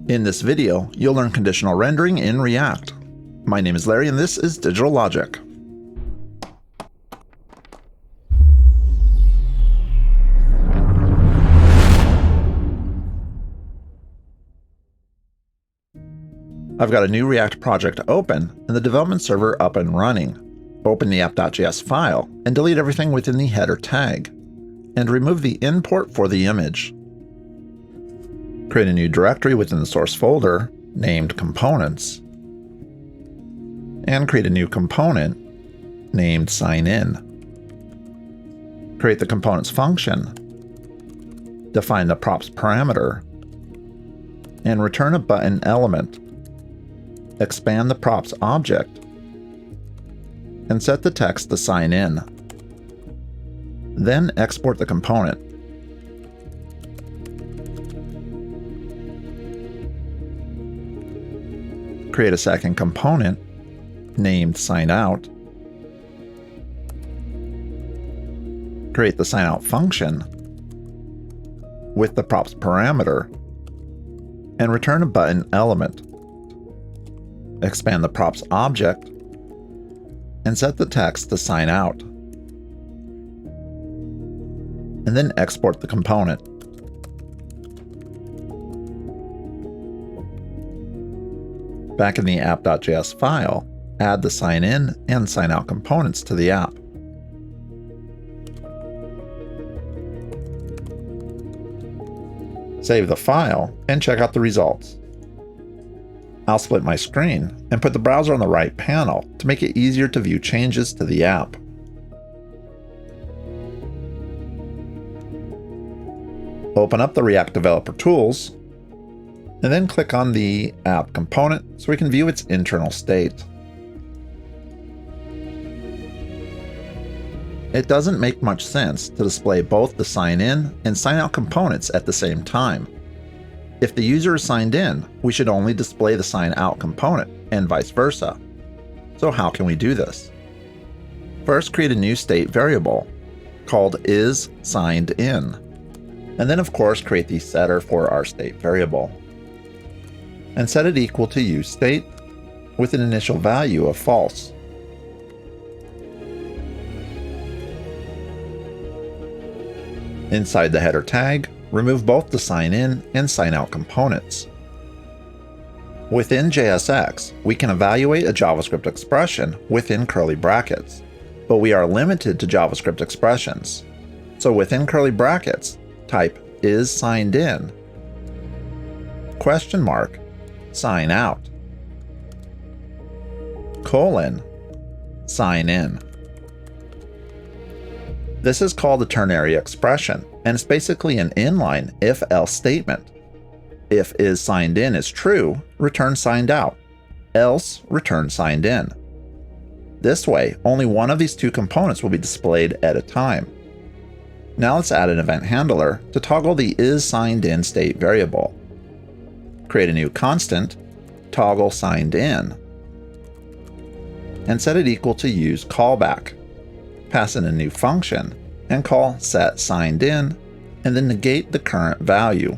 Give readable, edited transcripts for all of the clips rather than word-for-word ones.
In this video, you'll learn conditional rendering in React. My name is Larry and this is Digital Logic. I've got a new React project open and the development server up and running. Open the app.js file and delete everything within the header tag, and remove the import for the image. Create a new directory within the source folder named Components, and create a new component named SignIn. Create the components function, define the props parameter, and return a button element. Expand the props object, and set the text to sign in. Then export the component. Create a second component named SignOut. Create the SignOut function with the props parameter, and return a button element. Expand the props object, and set the text to sign out. And then export the component. Back in the app.js file, add the sign-in and sign-out components to the app. Save the file and check out the results. I'll split my screen and put the browser on the right panel to make it easier to view changes to the app. Open up the React Developer Tools, and then click on the app component so we can view its internal state. It doesn't make much sense to display both the sign-in and sign-out components at the same time. If the user is signed in, we should only display the sign-out component, and vice versa. So how can we do this? First, create a new state variable called isSignedIn, and then of course create the setter for our state variable, and set it equal to useState with an initial value of false. Inside the header tag, remove both the sign-in and sign-out components. Within JSX, we can evaluate a JavaScript expression within curly brackets, but we are limited to JavaScript expressions. So within curly brackets, type isSignedIn, question mark, sign out, colon, sign in. This is called the ternary expression, and it's basically an inline if-else statement. If isSignedIn is true, return signed out, else return signed in. This way, only one of these two components will be displayed at a time. Now let's add an event handler to toggle the isSignedIn state variable. Create a new constant, toggle signed in, and set it equal to useCallback. Pass in a new function and call setSignedIn, and then negate the current value.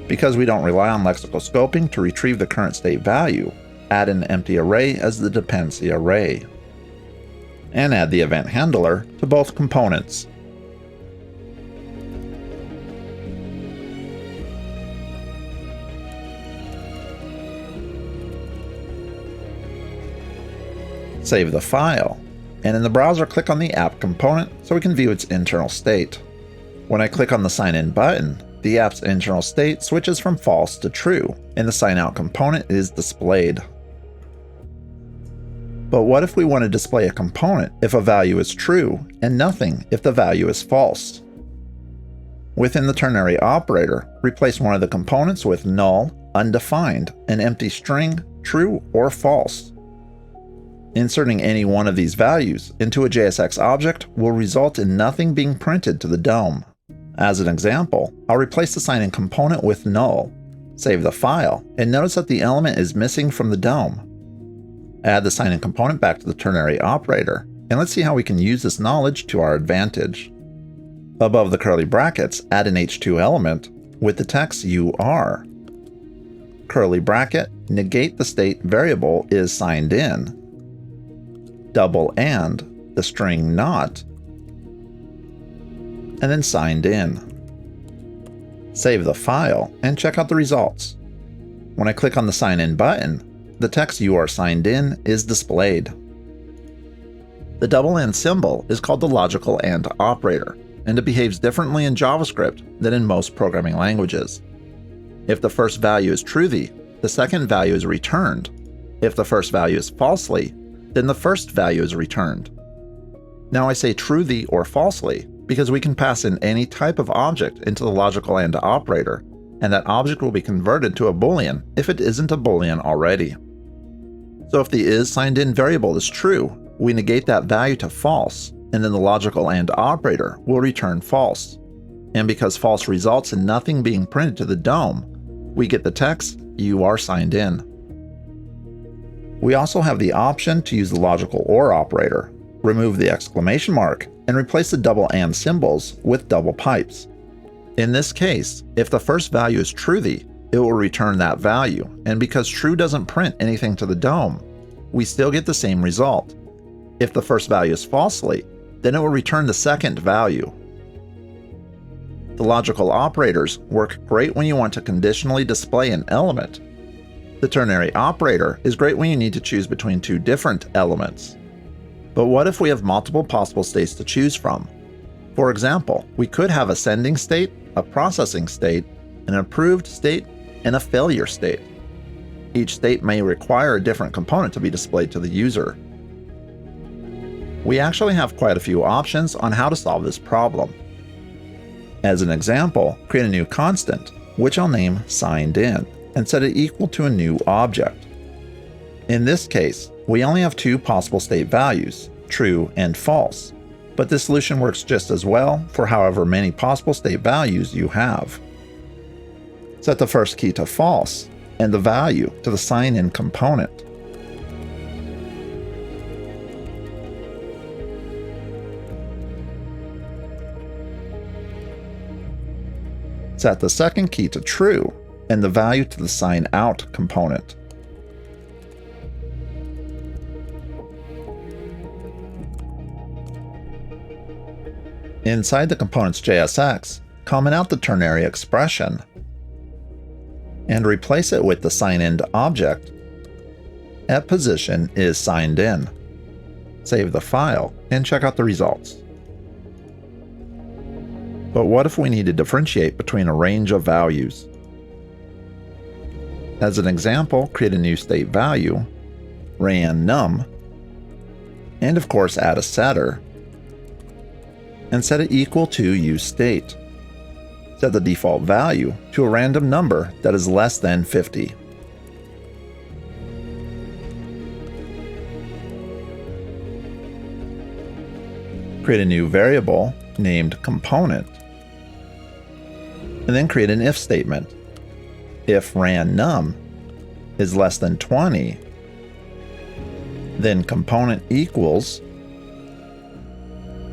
Because we don't rely on lexical scoping to retrieve the current state value, add an empty array as the dependency array, and add the event handler to both components. Save the file, and in the browser click on the app component so we can view its internal state. When I click on the sign in button, the app's internal state switches from false to true, and the sign out component is displayed. But what if we want to display a component if a value is true, and nothing if the value is false? Within the ternary operator, replace one of the components with null, undefined, an empty string, true or false. Inserting any one of these values into a JSX object will result in nothing being printed to the DOM. As an example, I'll replace the sign-in component with null, save the file, and notice that the element is missing from the DOM. Add the sign-in component back to the ternary operator, and let's see how we can use this knowledge to our advantage. Above the curly brackets, add an h2 element with the text "you are," curly bracket, negate the state variable is signed in, double and the string not, and then signed in. Save the file and check out the results. When I click on the Sign In button, the text "You are signed in" is displayed. The double and symbol is called the logical AND operator, and it behaves differently in JavaScript than in most programming languages. If the first value is truthy, the second value is returned. If the first value is falsely, then the first value is returned. Now I say truthy or falsely because we can pass in any type of object into the logical AND operator, and that object will be converted to a boolean if it isn't a boolean already. So if the isSignedIn variable is true, we negate that value to false, and then the logical AND operator will return false. And because false results in nothing being printed to the DOM, we get the text "You are signed in." We also have the option to use the logical OR operator, remove the exclamation mark, and replace the double AND symbols with double pipes. In this case, if the first value is truthy, it will return that value, and because true doesn't print anything to the DOM, we still get the same result. If the first value is falsely, then it will return the second value. The logical operators work great when you want to conditionally display an element. The ternary operator is great when you need to choose between two different elements. But what if we have multiple possible states to choose from? For example, we could have a sending state, a processing state, an approved state, and a failure state. Each state may require a different component to be displayed to the user. We actually have quite a few options on how to solve this problem. As an example, create a new constant, which I'll name signedIn, and set it equal to a new object. In this case, we only have two possible state values, true and false, but this solution works just as well for however many possible state values you have. Set the first key to false, and the value to the sign-in component. Set the second key to true, and the value to the sign out component. Inside the component's JSX, comment out the ternary expression and replace it with the signIn object at position is signed in. Save the file and check out the results. But what if we need to differentiate between a range of values? As an example, create a new state value, random, and of course add a setter, and set it equal to useState. Set the default value to a random number that is less than 50. Create a new variable named component, and then create an if statement. If random is less than 20, then component equals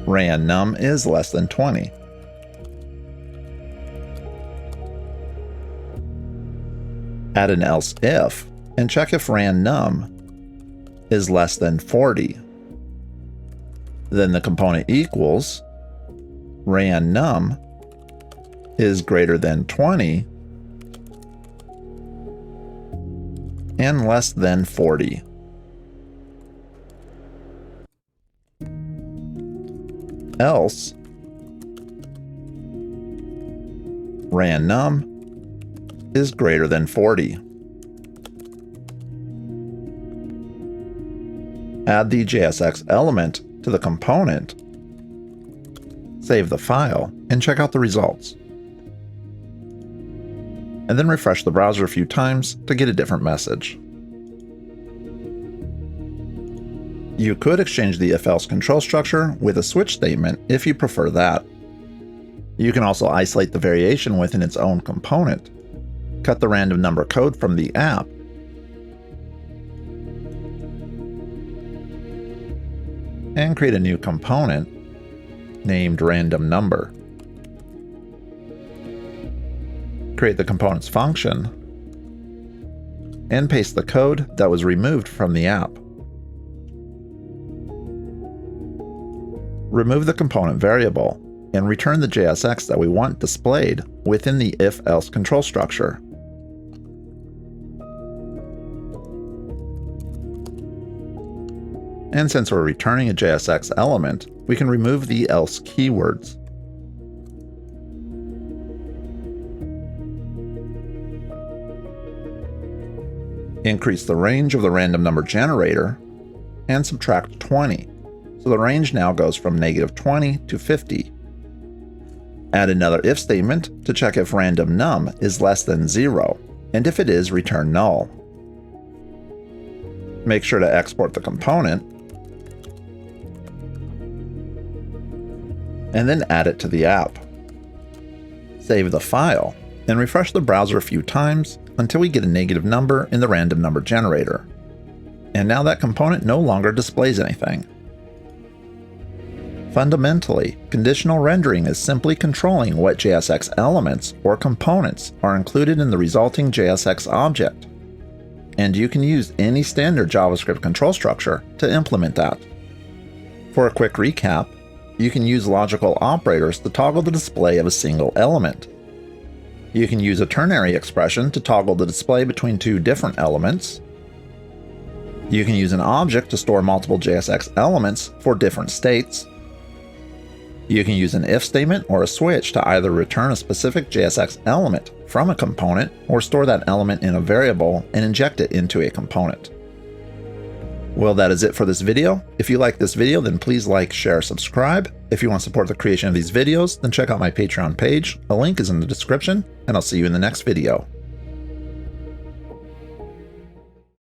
random is less than 20. Add an else if and check if random is less than 40. Then the component equals random is greater than 20 and less than 40. Else random is greater than 40. Add the JSX element to the component, save the file, and check out the results. And then refresh the browser a few times to get a different message. You could exchange the if-else control structure with a switch statement if you prefer that. You can also isolate the variation within its own component, cut the random number code from the app, and create a new component named random number. Create the component's function, and paste the code that was removed from the app. Remove the component variable and return the JSX that we want displayed within the if-else control structure. And since we're returning a JSX element, we can remove the else keywords. Increase the range of the random number generator and subtract 20. So the range now goes from -20 to 50. Add another if statement to check if random num is less than 0, and if it is, return null. Make sure to export the component, and then add it to the app. Save the file, and refresh the browser a few times until we get a negative number in the random number generator. And now that component no longer displays anything. Fundamentally, conditional rendering is simply controlling what JSX elements or components are included in the resulting JSX object. And you can use any standard JavaScript control structure to implement that. For a quick recap, you can use logical operators to toggle the display of a single element. You can use a ternary expression to toggle the display between two different elements. You can use an object to store multiple JSX elements for different states. You can use an if statement or a switch to either return a specific JSX element from a component or store that element in a variable and inject it into a component. Well, that is it for this video. If you like this video, then please like, share, subscribe. If you want to support the creation of these videos, then check out my Patreon page. A link is in the description, and I'll see you in the next video.